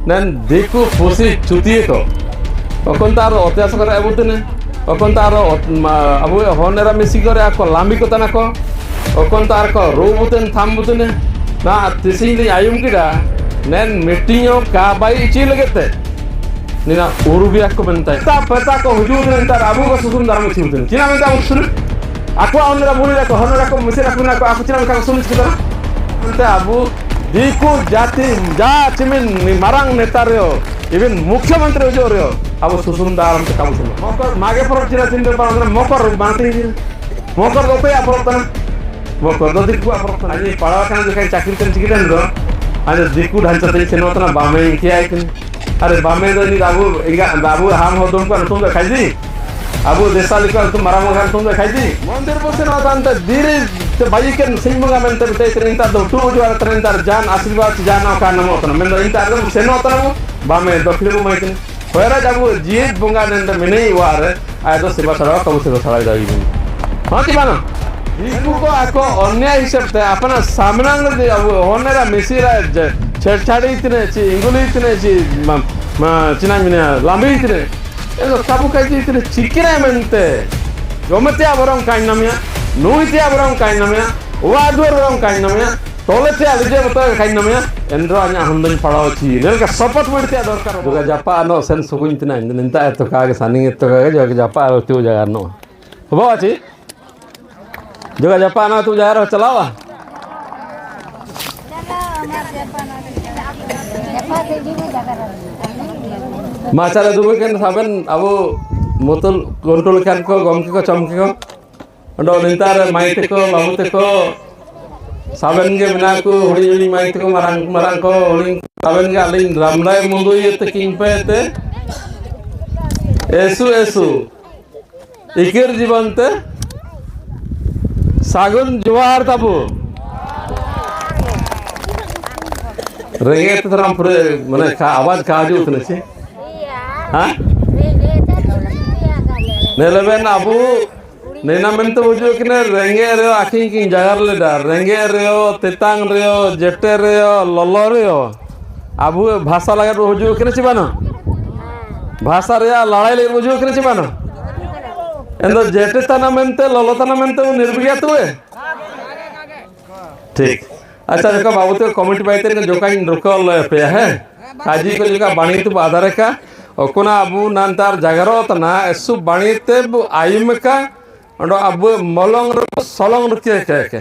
नैन देखो पोसी चुतिए को अखन तार अत्यास करे अबुतने अखन तार अबु होनेरा मिसी करे आको लांबी को तना को अखन तार को रोबुतन थामबुतने ना तिसिंग आयुम किडा नैन मीटिंग का बाई ची लगते निना उरुबिया को बनता है ता पता को हुजूर ने तार अबु को सुसुम दारम चिबुतने चिना में ता सुन आको होनेरा बुनी को होनेरा को मिसी रखना को आको चिना का सुन चिदा अंते अबु दिकु जाति जा चिमिन मारंग नेता रे इवन मुख्यमंत्री हो जो रे अब सुसुम दारम के काम सुन मकर मागे फरक चिना चिंदे पर मकर बांती मकर को पे आपरतन मकर दो दिकु आपरतन आज पाड़ा खान जो कहीं चाकरी करन चिकिदन दो आज दिकु ढांचा ते सेनोतना बामे किया है अरे बामे दो नि बाबू हम हो तुम को तुम खाई दी अबु देसाली को तुम मारा मगान तुम खाई दी मंदिर बसे ना तांत धीरे ते बाई के सिंगमगा मेंते ते त्रिंता दो टू जो त्रिंता जान आशीर्वाद जान का नमो तन मेन इंता एकदम सेनो तन बामे दखले को माइतन होरा जाबु जीत बुंगा नंद मिने वार आय दो सेवा सरा कबु सेवा सरा जाई हां की बानो दिकु को आको अन्याय हिसाब ते अपना सामनांग दे अब होनेरा मिसिरा छेड़छाड़ी इतने ची इंगुली इतने ची चिना मिने लांबी इतने एलो काबू काई इतने चिकिरा मेंते गमते बरम काई नमिया नुइते बरम काई नमिया वादुर बरम काई नमिया तोलेते अलिजे बता काई नमिया एंद्रो अन्या हंदन पड़ाव ची नेलका सपोर्ट मिडते दरकार दुगा जापा नो सेन सुकुंतना निंता एतो कागे सानिंग एतो कागे जो जापा तो जगह नो होबा ची जोगा जापा ना तू जा रहा चलावा माचारा दुबे केन साबन अबो मोतल कंट्रोल खान को गमके को चमके को अंडो निंतार माइते को बाबूते को साबन के बिना को होड़ी होड़ी माइते को मारंग मारंग को होड़ी साबन के अलिन रामराय मुंदो ये ते किंग पे ते एसु इकेर जीवनते सागुन जोहार ताबू रेंगे तो तरह पूरे मने का आवाज का जो उतने से हाँ नेलेबेन अबू नेना में तो बुझो कि ने रेंगे रे आखिं की जगह ले डार रेंगे रे तितांग रे जेटे रे लल्लो रे अबू भाषा लगा बुझो कि ने चिबानो भाषा रे लड़ाई ले बुझो कि ने चिबानो एंदो जेटे तना मेंते लल्लो तना मेंते वो निर्भिया तुए ठीक अच्छा देखो बाबू तो कमेंट पाइते ने जो काइन रुकल पे है काजी को जो का बाणी तो आधार का ओकोना अबू नांतार जगरो तना एसु बाणी ते आयुम का अंडो अबू मलंग सलंग के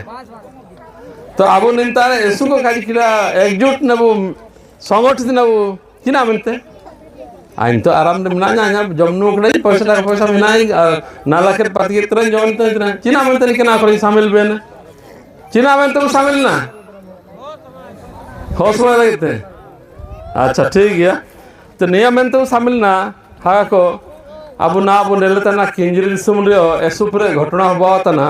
तो अबू निंतार एसु को काजी किला एकजुट नबू संगठित नबू किना मेंते आइन तो आराम दे ना ना जमनु कड़े पैसा मिनाई नाला के पाती तरह जमन तो चिना मेंते किना करी शामिल बेन चिना मेंते तो शामिल ना हौसला लगते अच्छा ठीक है तो नियम में तो शामिल ना हाँ को अब ना अब नेलता ना किंजरी सुमरियो ऐसु पूरे घटना हुआ था ना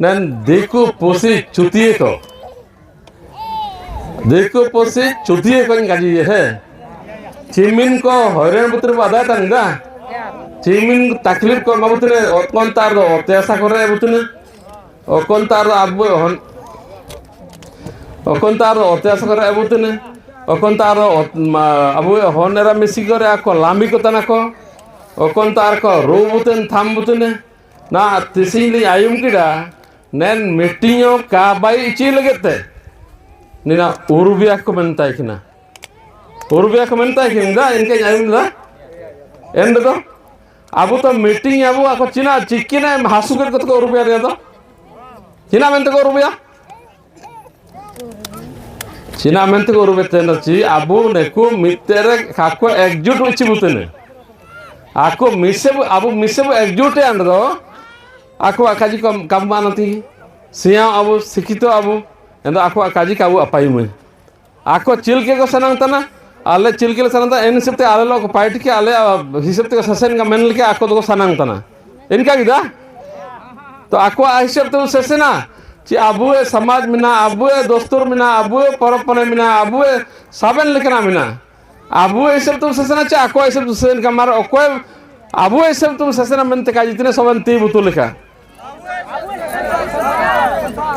नैन देखो पोसी चुतिए को देखो पोसी चुतिए को गाजी है चिमिन को हरेन बुतरे बाधा तंगा चिमिन तकलीफ को मबुतरे ओकन तार दो अत्यासा करे बुतने ओकन तार अब अखन तार अत्यास करे अबुतने अखन तार अबु होनेरा मिसी करे आको लांबी को तना को अखन तार को रोबुतन थामबुतने ना तिसिंग आयुम किडा नैन मीटिंग का बाई ची लगते निना उरुबिया को बनता है किना उरुबिया को बनता है किना इनके आयुम दा एंड दो अबु तो मीटिंग अबु आको चिना चिकिना हासु कर को उरुबिया रे दो चिना मेंते को उरुबिया चिना मेंते को रुबेते नची अबू नेको मितेरे काको एकजुट उची बुतने आको मिसे अबू मिसे एकजुट अंदरो आको आकाजी कम मानती सिया अबू शिक्षित अबू एंदो आको आकाजी काबू अपाई में आको चिलके को सनंग तना आले चिलके सनंग ता एन हिसाब आले लोग पार्टी के आले हिसाब ते ससन का मेन लेके आको तो सनंग तना इनका गिदा तो आको हिसाब तो ससना ची अबुए समाज मिना अबुए दोस्तोर मिना अबुए परपने मिना अबुए साबन लेकना मिना अबुए सब तुम ससना चा को सब ससन का मार ओको अबुए सब तुम ससना मनते का जितने सबन ती बुतु लेका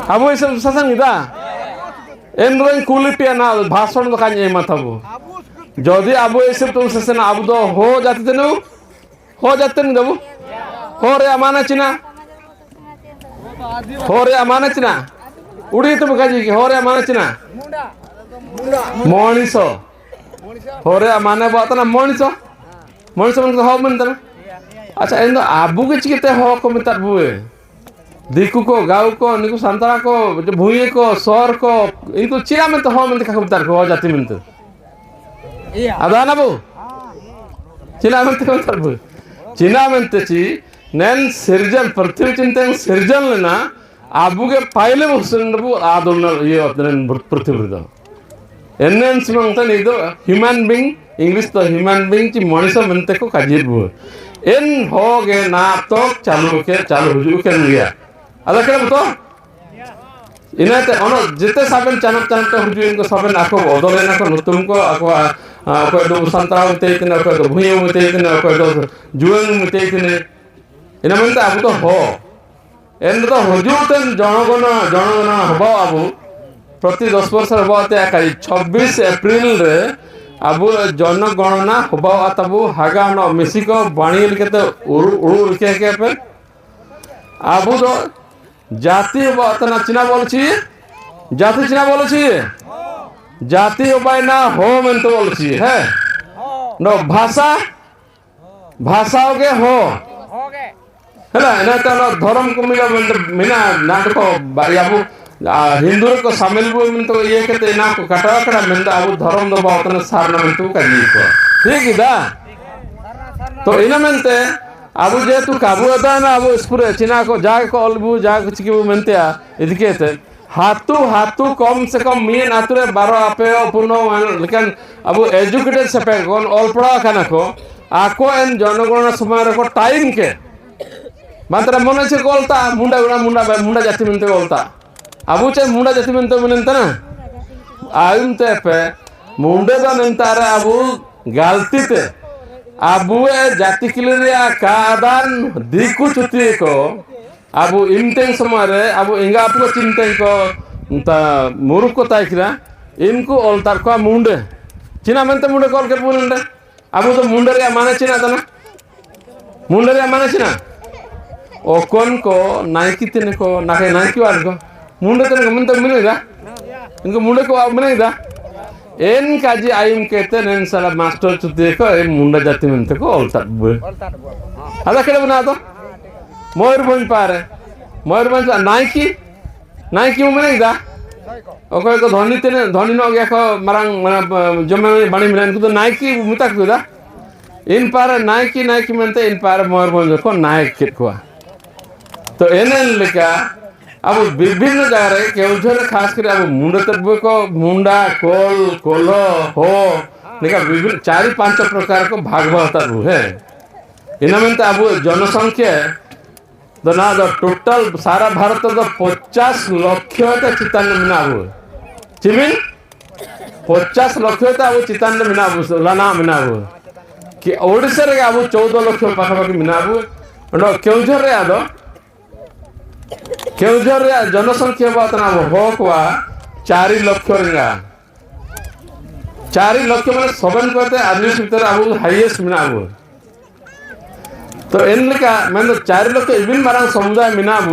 अबुए सब ससन गिदा एन रोइन कुली पे ना भाषण तो काजे माथाबु जदि अब ऐसे तो सेसन अब दो हो जाते थे हो जाते न दबु हो रे माने चिना हो रे माने चिना उड़ी तुम काजी की हो रे माने चिना मनीष हो रे माने बातना मनीष मनीष मन हो मन तना अच्छा इन आबू के चिकते हो को मितर बुए दिकु को गाँव को निकु संतरा को भूये को सौर को इनको चिरा में तो हो मन का मितर को हो जाती मितर अदा ना बु चिना में तो मितर बु चिना में तो ची नैन सिरजन पृथ्वी चिंतन सिरजन लेना आबू के पाइले मुस्लिम बु आदोन ये अपने पृथ्वी दो एनएन सिमंग तो नहीं दो ह्यूमन बीइंग इंग्लिश तो ह्यूमन बीइंग ची मनुष्य मनते को काजिर बु इन हो गए ना तो चालू हुजू के गया अदा क्या बतो इन्हें ते ono जिते साबन चैनल तो हुजू इनको साबन आको ओदोले ना को नुतुम को आको दो संतरा उते इतने आको दो भुइया उते इतने आको दो जुएं उते इतने इन्हें मनते अब तो हो एंड तो हुजू तेन जनगण हबो अब प्रति 10 वर्ष हबो ते 26 अप्रैल रे अब जनगणना हबो तबु हागा न मेसिको बाणी केते उड़ू के पे अब तो जाति हबो तना चिना बोलछि जाति चिना बोलछि जाति हबो ना हो मन तो बोलछि है न भाषा भाषा के हो हैला ना तो धर्म को मिना नाटक बारियाबु हिंदू को शामिल बु मन तो ये के ना को कटा कटा मन अब धर्म दो बातन सारना मन तो काजी को ठीक इदा तो इना मनते अब जे तू काबू अदा ना अब स्पुरे चिना को जाग को अलबु जाग चिकबु मनते इदके ते हातू कम से कम मी नातुरे 12 आपे पूर्ण लेकिन अब एजुकेटेड से पे कोन ऑल पढ़ा खाना को आको एन जनगणना समय को टाइम के मात्र मन से कोलता मुंडा जाति मनते कोलता अब चे मुंडा जाति मनते मनंत ना आयुमते पे मुंडे दा नंतारे अब गलती ते अब जाति किलिया कादान दिकु चुती को अब इमतें समय रे अब इंगा आपको चिंतन को मुरुक को ताइकरा इनको ओल्तार को मुंडे चिना मनते मुंडे कॉल के मुंडे अब तो मुंडे रे माने चिना तना मुंडे रे माने चिना ओकोन को नाइकी तिने को नाके नाइकी वार को मुंडे तने मन तो मिलेगा इनको मुंडे को अब मिलेगा एन काजी आइम कहते नेन साला मास्टर चुते को ए मुंडा जाति मनते को ओल्ता आदा केले बना तो मयूरभंज पारे मयूरभंज नाइकी मिलेगा ओको को धनी तिने धनी न गया को मरंग माने जमे बणी मिलन को तो नाइकी मुता को इन पारे नाइकी मनते इन पारे मयूरभंज को नाइक के को तो एनएन लेका अब विभिन्न जगह रे केउझर खास कर अब मुंडा तत्व को मुंडा कोलो हो लेका विभिन्न 4-5 प्रकार को भाग होता है इना में अब जनसंख्या द ना द टोटल सारा भारत द 50 लाख के चितान मिना अब चिमिन 50 लाख के अब चितान मिना अब लाना मिना अब कि ओडिसा रे अब 14 लाख पाखा पाखी मिना अब केउझर रे आदो केउझर जनसंख्या बातना होकवा 4 लाख रिंगा 4 लाख माने सबन कहते आदमी भीतर अब हाईएस्ट मिना अब तो इनका मैं 4 लाख इबिन मारंग समुदाय मिना अब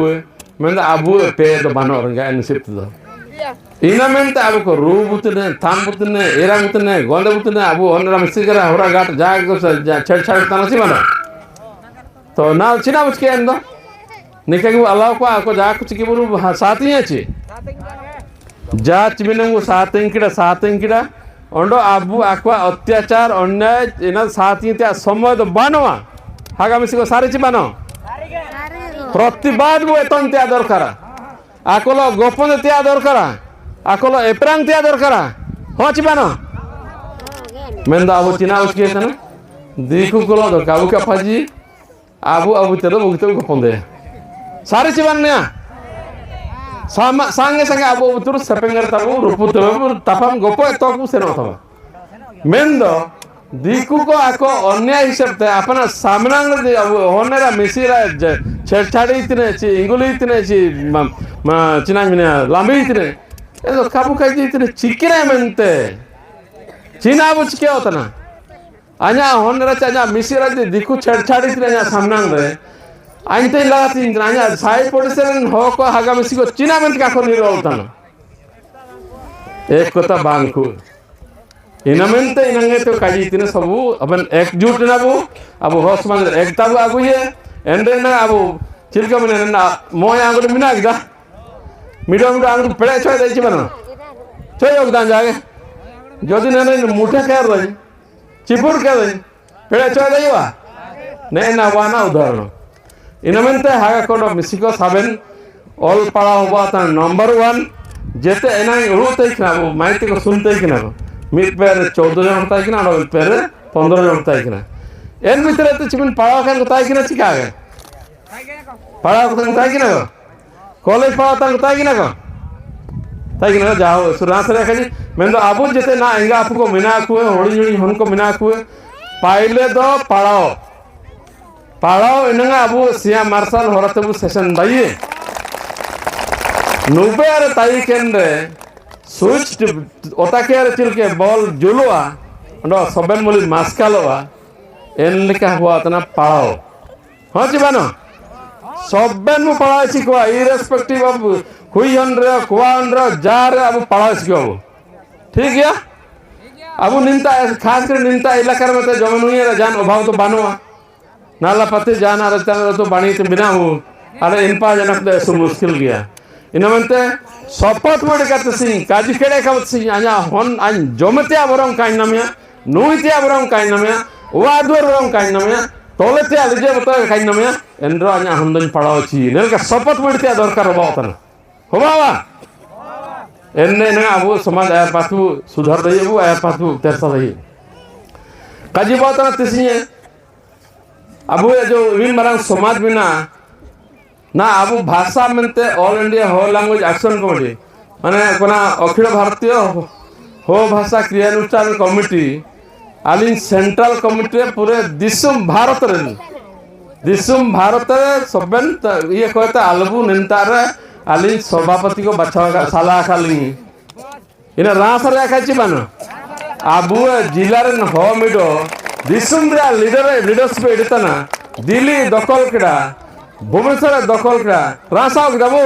मैं अब पे तो बानो रिंगा इनसित दो इना मेंते अब को रू बुतने थाम बुतने एरा बुतने गोंदे बुतने अब ओनरा मिसिकरा होरा घाट जाग को छेड़छाड़ तनसी मानो तो ना चिना मुझके अंदर निके को अलाव को आको जा कुछ की बुरु साथी अछि जा चिमिनंगु सात इंकिड़ा ओंडो आबु आक्वा अत्याचार अन्याय इना साथी त्या समय तो बानवा हागामी सिको सारे छि बानो प्रतिबाद बो एतन त्या दरकार आकोलो गोपन त्या दरकार आकोलो एप्रांग त्या दरकार हो छि बानो मेंदा आबु चिना उसके तन देखु कोलो दो काबु का फाजी आबु तेरो बुगते गोपन दे सारे चिबान्या सांगे अब उतर सेपेंगर तबु रुपुत तपम गोपो तो को सेनो थवा मेंदो दिकु को आको अन्याय हिसाब ते अपना सामनांग दे अब होनेरा मिसिरा छेड़छाड़ी इतने छि इंगुली इतने छि चिना मिना लांबी इतने ए तो काबू काजी इतने चिकिरा मेंते चीना अब चिके होता ना आजा होने रहा चाचा मिसिरा जी दिखु छेड़छाड़ी थी आजा सामने रे आइंते लगा थी आजा साइड पड़ोसी हो को हागा मिसी को चीना में क्या करनी होता ना एक कोता बांकु इनमेंते इनंगे तो काजी इतने सबू अपन एकजुट ना बु अब होश मान एकता बु आगु ये एंडे ना अब चिल्का में ना मोया आगु मिना किदा मिडो मिडो आगु पड़े छोड़ दे चिबना छोड़ योगदान जागे जो दिन ने मुठे कर रही चिपुर कर रही पड़े छोड़ दे वा ने ना वाना उदाहरण इनमेंते हागा कोडो मिसिको साबेन ऑल पड़ा हुआ था नंबर 1 जेते एना रोते ही ना वो माइटी को सुनते ही ना मिड पेर 14 जन होता है कि ना और पेर 15 जन होता है कि ना एन मित्र तो चिमन पढ़ाओ kan होता है कि ना चिका है पढ़ाओ kan होता है कि ना कॉलेज पढ़ाओ kan होता है कि ना को ताकि ना जाओ सुरास रे खजी मैं तो आबू जेते ना इंगा आपको मिना कुए होड़ी होड़ी हमको मिना कुए पाइले दो पढ़ाओ इनंगा आबू सिया मार्शल होरते बु सेशन दाई नुबे अरे ताई केंद्रे स्विच ओताके अरे चिलके बॉल जुलवा अंडो सबन मुली मास्कालवा एन लिखा हुआ तना पढ़ाओ हाँ चिबानो सबन मु पढ़ाओ चिकवा इरेस्पेक्टिव ऑफ हुई हंड्रे कुआ हंड्रे जार अब पढ़ाओ चिकवा ठीक है अब निंता खास कर निंता इलाका में तो जमन हुई है जान अभाव तो बानुआ नाला पति जाना रचना तो बाणी तो बिना हूँ अरे इन पा जनक तो ऐसा मुश्किल गया इनमेंते शपथ बड़े करते सिंह काजी केड़े कवत सिंह आजा होन आन जोमते आबरम काइन नमिया नुइते आबरम काइन नमिया वादवर बरम काइन नमिया तोलेते आलिजे बता काइन नमिया एंड्रो आजा हमदन पढ़ाओ ची नेलका शपथ बड़ते दरकार होबावतन होबावा एन्ने ना अबु समाज आयर पासु सुधार दई अबु आयर पासु तेरसा दई काजी बावतन तिसिए अबु जो विन बरंग समाज बिना ना अब भाषा मनते ऑल इंडिया हो लैंग्वेज एक्शन कमिटी माने कोना अखिल भारतीय हो भाषा क्रियानुष्ठान कमिटी आलिन सेंट्रल कमिटी पूरे दिसुम भारत सबन ये कहते आलबू निंतार आलिन सभापति को बच्चा साला खाली इन रास रे खाची बानो आबू जिला रे हो मिडो दिसुम रे लीडरशिप एडितना दिल्ली दखल केडा भुवनेश्वर दखल करा रासा गबो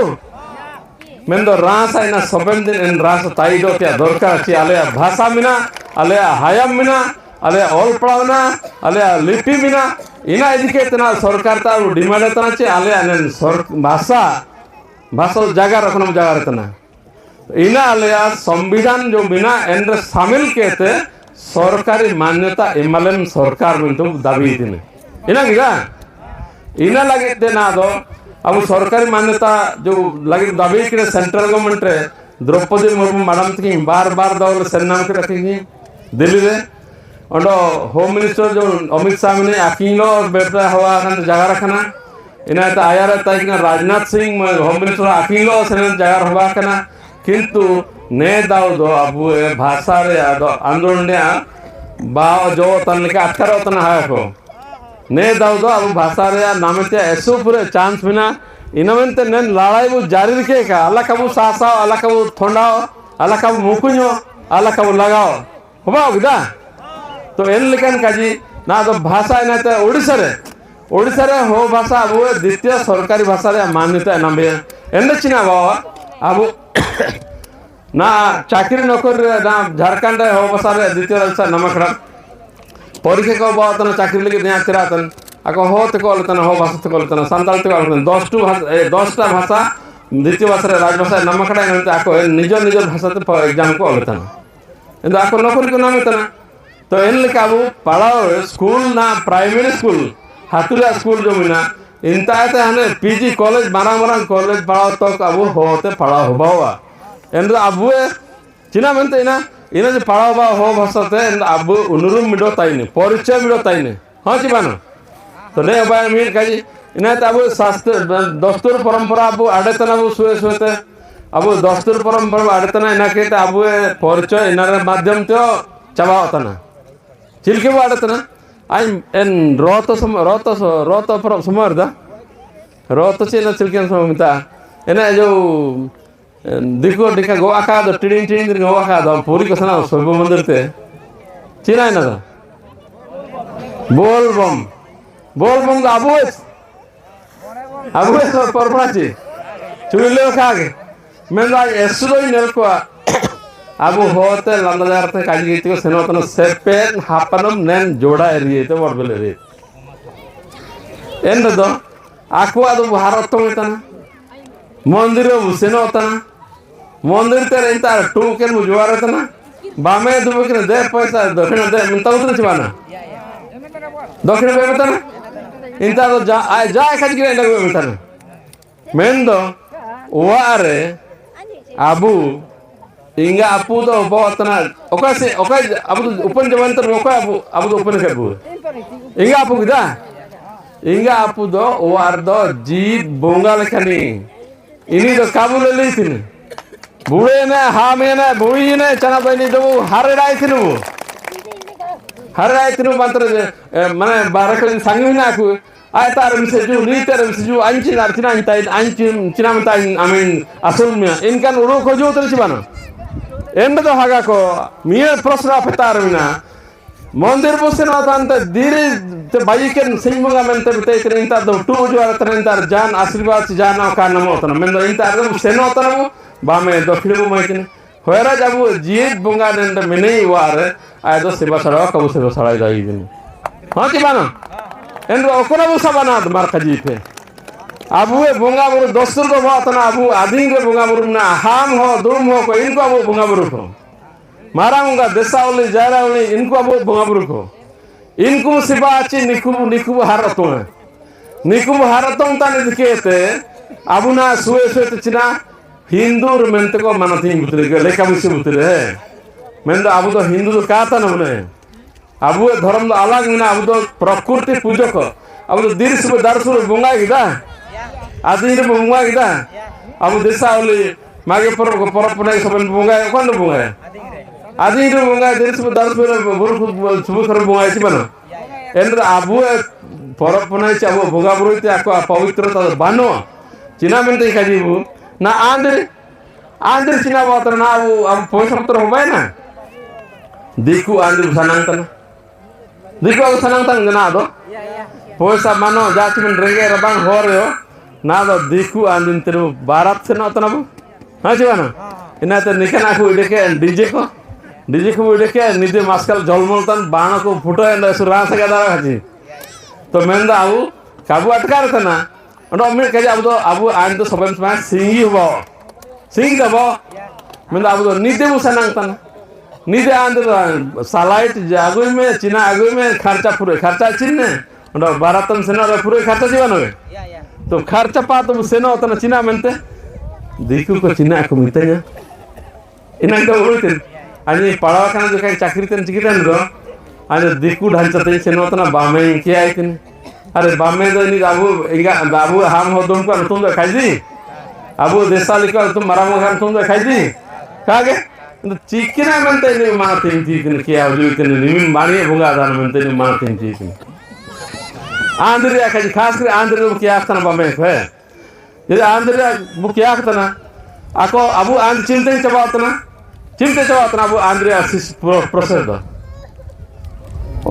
मेंदो रासा इना सबन दिन इन रासा ताइदो त्या दरकार छि आले भाषा मिना आले हायम मिना आले ऑल पढ़ावना आले लिपि मिना इना इदिके तना सरकार ता डिमांड तना छि आले अनन भाषा जगह रखना जगह रहतना इना आले संविधान जो बिना एंड शामिल केते सरकारी मान्यता एमएलएम सरकार में तो दाबी दिने इना गिगा इना लगे ते ना दो अब सरकारी मान्यता जो लगे दाबी के सेंट्रल गवर्नमेंट रे द्रौपदी मुर्मू मैडम थी बार दौर सेनाम के रखेंगी दिल्ली रे अंडो होम मिनिस्टर जो अमित शाह ने आकिंगो बेटा हवा जगह रखना इना तो आया रहता राजनाथ सिंह होम मिनिस्टर आकिंगो सेना जगह हवा कना किंतु ने दाव दो अब भाषा रे आंदोलन बाव जो तन के अटकर तना है को ने दाव दो अब भाषा रे नामते ऐसो पूरे चांस बिना इनमेंते ने लड़ाई वो जारी रखे का अल्लाह कबू सासाओ अल्लाह कबू थोंडाओ अल्लाह कबू मुकुño अल्लाह कबू लगाओ होबाओ गिदा तो एन लेकन काजी ना तो भाषा इनाते ओडिसा रे हो भाषा अब द्वितीय सरकारी भाषा रे मान्यता नबे एन चिना बाबा अब ना चाकरी नौकरी ना झारखंड हो भाषा रे द्वितीय भाषा नमकड़ा परीक्षा को बातन चाकरी लगे दिया तिरातन आको हो ते को लतन हो भाषा ते को लतन संताल ते को लतन 10 टा भाषा द्वितीय भाषा रे राजभाषा नमकड़ा नते आको निज भाषा ते एग्जाम को लतन इंदो आको नौकरी को नाम तना तो एन लेका अब पढ़ाओ स्कूल ना प्राइमरी स्कूल हातुला स्कूल जो मिना इंताते हने पीजी कॉलेज मारा कॉलेज पढ़ाओ तो अब होते पढ़ाओ होबावा एन अब चिना मनते इना इना जो पढ़ाओ बा हो भाषाते अब उनुरुम मिडो ताइने परिचय मिडो ताइने हाँ चिबानो तो ने बाय मिल काजी इना अब शास्त्र दस्तूर परंपरा अब आडेतना अब सुएते अब दस्तूर परंपरा आडेतना इना के अब परिचय इना माध्यम तो चबावतना चिलके वो आडेतना आई एन रोतो समर दा रोतो चेना चिलके सममिता इना जो दिखो दिखा गोवा का तो टिडिंग गो का तो पूरी कसना सब मंदिर ते Cina na Bolbom da abues porprachi chulilo khage menda esuro nelko abu hote landadarte kaji gitu senotano sepen hapanum nen joda eri itu borbel eri endo do aku adu bharatong itana mondiro senotana mondir tere intar tuken mujuara tana bame dubukne de paisa dokhina de mintautra chibana dokhina be betana inta do ja kaji gire ndago betana mendo uare abu inga apu do botana okase abu upan jamantar abu do upan kebu inga apu gida inga apu do uar do jeet bonga lekhani ini do kabul leitin बुढ़े ने हामे ने बुढ़ी ने चना बनी तो हर राय थिनु मंत्र मने बारह दिन संगी ना को आय तार मिसे जो नी तेरे मिसे जो अंची नारचिना अंची चिना मता आमीन असल में इनका उरो को जो तरह चिबाना एंड तो हागा को मिया प्रश्न अपतार मिना मंदिर बसे ना तांत धीरे ते भाई के सिंगमुगा मेंते बिते इतने इंता दो टू जो आरतने इंता जान आशीर्वाद जान का नमो तना मेंदो इंता आरदम सेनो तना बामे दक्षिण को माइकिन होयरा जाबु जीत बुंगा दंड मिने वार आय दो सेवा सरा कबु सेवा सरा जाई दिन हां की बानो एंड ओकरा बु सबना मार खजी पे अबु बुंगा बुरु दोसर को बातना अबु आदिन रे बुंगा बुरु ना हाम हो दुम हो को इनको अबु बुंगा बुरु को मारांगा देसावली जारावली इनको अबु बुंगा बुरु को इनको सेवा आची निकुबु हारतों ताने दिकेते अबु ना सुए चिना हिंदू मेंते को मानती बुतरे के लेखा मुसे बुतरे मेंदो अबु तो हिंदू तो काता न मने अबु धर्म तो अलग ना अबु तो प्रकृति पूजक अबु तो दिरस में दरसुर बुंगा गिदा आदि रे बुंगा गिदा अबु देसावली मागे परपनाय सबन बुंगा कोन बुंगा आदि रे बुंगा दिरस में दरसुर बुरु सुबु कर बुंगा छि बनो एंद्र अबु परपनाय छि अबु बुंगा बुरुते आको पवित्रता बानो चिना मेंते काजीबु ना आंध्र चिना बात ना वो अब पैसा पत्र हो ना दिकु आंध्र सनांतन दिकु अब सनांतन ना दो पैसा मानो जाति में रेंगे रबांग हो रहे हो ना दो दिकु आंध्र तेरे बारात से ना तो ना वो हाँ जी वाना इन्हें तो निकलना को इधर डीजे को इधर के निधि मास्कल जलमलतन बाणों को फुटो एंड सुरांस का दारा है तो मैंने आऊ काबू अटकार था ना और मैं कह जाऊँ तो अबू आन तो सबन में सिंगी दबो मैं अबू तो निधे मुसनांग तना निधे आन तो सालाइट जागुई में चिना आगुई में खर्चा चिन्ने और बारातम सेना पूरे खर्चा जीवन हुए तो खर्चा पा तो सेना होता ना चिना मेंते दिकु को चिना को मिलते हैं इन्हें तो उड़ते आने पढ़ावा करना जो कहीं चाकरी तेन चिकिता नहीं दो आने दिकु ढांचा तेन सेना होता ना बामे क्या है तेन अरे बामे तो नहीं बाबू हम हो तुमको तुम तो खाई दी अबू देशा लिखा तुम मरा मुखा तुम तो खाई दी कहा के तो चिकना बनते नहीं मानते हैं चिकन क्या हो जो इतने निमिन मानिए भूंगा दान बनते नहीं मानते हैं चिकन आंध्र या खाई खास कर आंध्र तो क्या करना बामे है ये आंध्र वो क्या करना आको अबू आंध्र चिंते चबातना अबू आंध्र आशीष प्रोसेस दो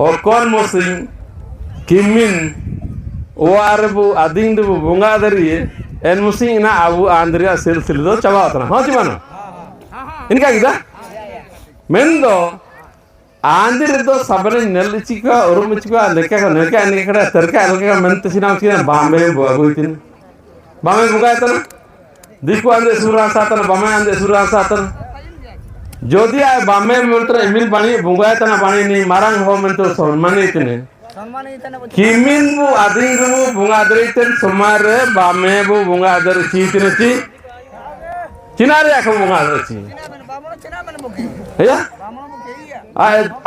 और कौन मोसिंग किमिन ओआरबु आदिंदबु बुंगादरी एन मुसिंग ना अबु आंध्रिया सिलसिल दो चबातना हां चिमानो इनका गिदा मेंदो आंध्र दो सबने नेलचिका उरुमचिका नेका नेका तरका अलगा मेंत सिनाम सिना बामे बुगुइतिन बामे बुगायतना दिकु आंध्र सुरा सातन बामे आंध्र सुरा सातन जोदी आय बामे मंत्र एमिल बाणी बुगायतना बाणी नि मारंग हो मेंतो सम्मानितने किमिन बु आदिंग बु बुंगादरीतेन समारे बामे बु बुंगादर चीतने ची चिनारे आखो बुंगादर ची है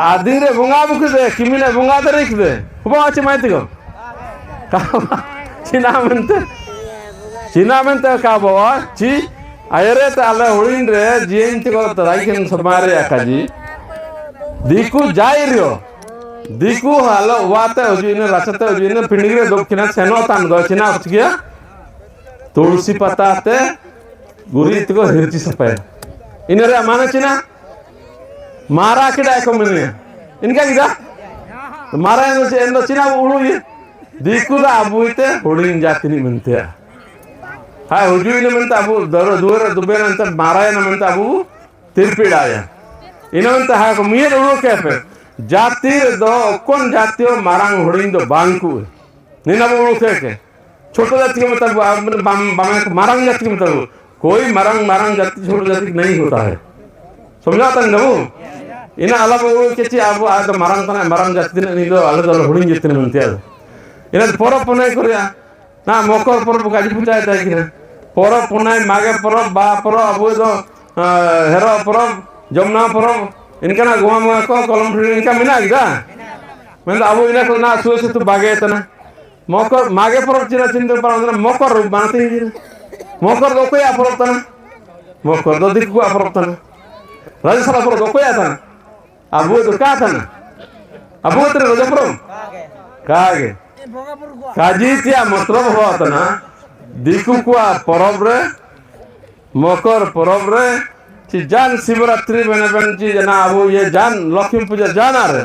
आदिंग रे बुंगा बुक दे किमिने बुंगादर रिक दे हुबा आची माइती को चिना मेंते का बाबा ची आयरे ताले हुड़िन रे जीएन ची को तराइकेन समारे आकाजी दिकु जाई रियो दिकु हालो वाते उजुने राचते उजुने पिंडिगरे दक्षिणा सेनो तान दक्षिणा उचकिया तुलसी पत्ताते गुरीत को हिरची सपे इनरे माने चिना मारा किडा को मिने इनका गिदा मारा नो चे एंडो चिना उड़ू ये दिकु दा अबू इते हुडिंग जाति नि मनते हाय हुजू इने मनता अबू दरो दुरे दुबेर अंत मारा न मनता अबू तिरपिडाया इने मनता हा को मियर उड़ू केफे जाति दो कोन जातियो मारांग हुडिंग दो बांकू निना उड़ू के छोटो जाति का मतलब मारांग जाति का मतलब कोई मारांग जाति छोटो जाति नहीं होता है समझा ता नबू इना अलग के ची अब आ तो मारांग जाति ने निदो अलग अलग हुडिंग जाति ने मनते इना परब पुनाय करया ना मकर परब काजी पूजा है कि परब पुनाय मागे परब बा परब अब दो हेरो परब जमुना परब इनका ना गोवा में को कलम ठुरी इनका मिना गिदा मतलब अब इना को ना सुसे तो बागे तना मकर मागे परब चिना चिंता पर मकर रूप मानते हैं मकर दो कोई परब तना मकर दो दिक को परब तना राजस्थान परब दो कोई आता अब तो का तना अब तो रोजा परब कागे काजी क्या मतलब हुआ तना दिकु को परब रे मकर परब रे ची जान शिवरात्रि बन ची जना अब ये जान लक्ष्मी पूजा जाना रे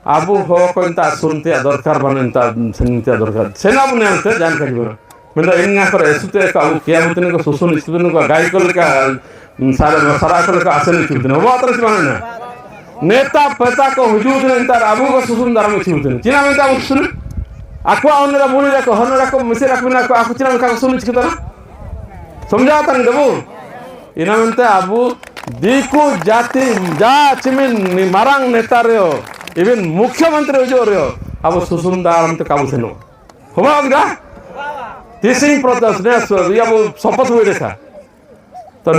अब हो कोंता सुनते दरकार बनता सुनते दरकार सेना बने अंत जानकारी बरो मतलब इनगा कर एसुते का क्या होतने को सुसुन इस्तुन को गाय को का सारा को का आसन चितने वो अतर माने नेता पता को हुजूद ने अंतर अब को सुसुन धर्म चितने चिना में का सुन आको ओनरा बोली को हनरा को मिसे रखना को आको चिना का सुन चितना समझा तन दबु इना मनते अब दिकु जाति जा चिमिन मारांग नेता रे इवन मुख्यमंत्री जो रे अब सुसुंदारम तो काबू से नो होगा गिरा तीसिंग प्रोसेस ने ये अब शपथ हुई देखा तो